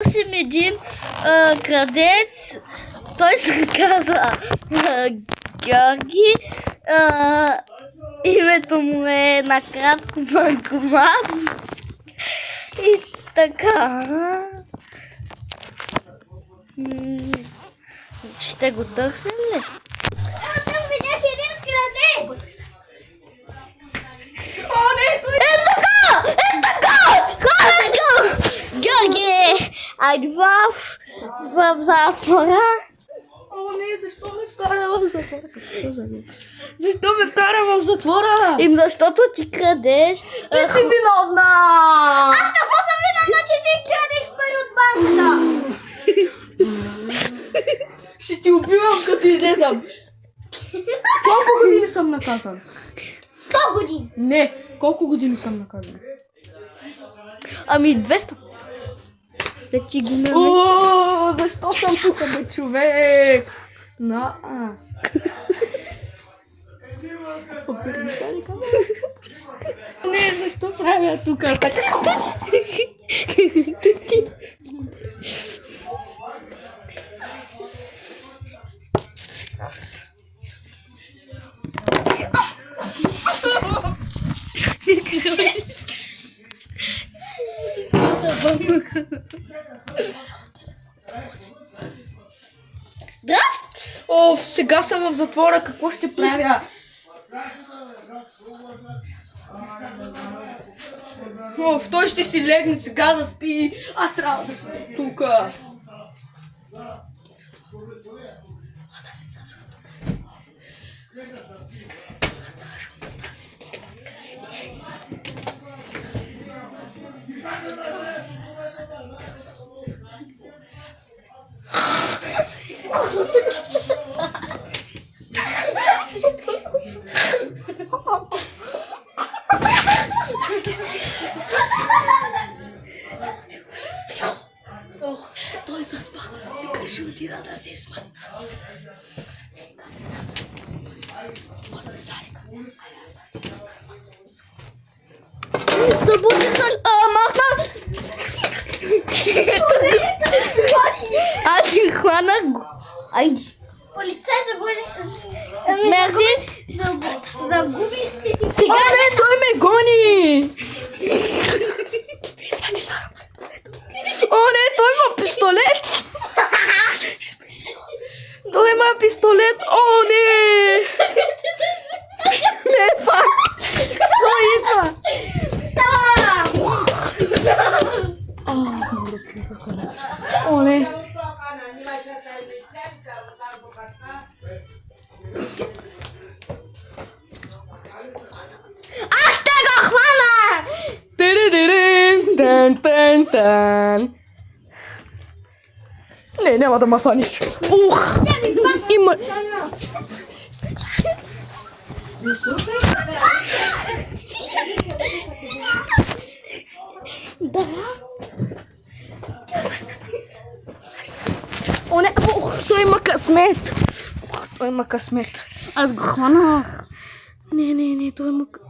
търсим един крадец. Той се казва Георги. Името му е накратко банкомат. И така. Ще го търсим ли? Там видях един крадец! О, не, той Е така! Хванат го! Георги! Айде в затвора. О, не, защо ме вкара в затвора? Защо ме вкара в затвора? Защото ти крадеш. Ти си виновна! Аз какво съм виновна, че ти крадеш пари от банката? Ще ти убивам като излезам. Колко години съм наказан? 100 години! Не, колко години съм наказан? Ами 200. Да ти ги намеря. О, защо съм тук, бе, човек? Обърни се ли камера? Не, защо правя тук така? О, сега съм в затвора, какво ще правя? О, той ще си легне сега да спи, аз трябва да седя тук. Той заспа, сега ще отида да се смъкна. Събуди се, махна! Аз ти хванах го. Айди. Полицай загуби... Мерси. Загуби... О, не, той ме гони! О, не, той има пистолет! Той има пистолет! О, не! Не, факт! Той идва! О, не! Аз ще го хвана! Тан. Не, няма да ме фаниш. Ух! Има... Да. О, не! Ух, той има късмет! Той има късмет. Аз го хванах. Не, той има късмет.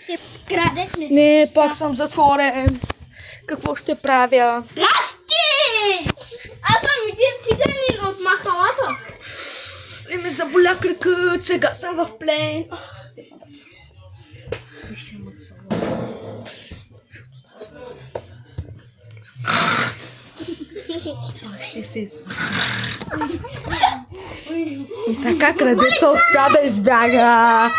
Се крадеш не. Не, пак съм затворен. Какво ще правя? Здрасти! Аз съм един циганин от махалата. И ме заболя кракът, сега съм в плен. Пак ще се И така крадеца успя да избяга.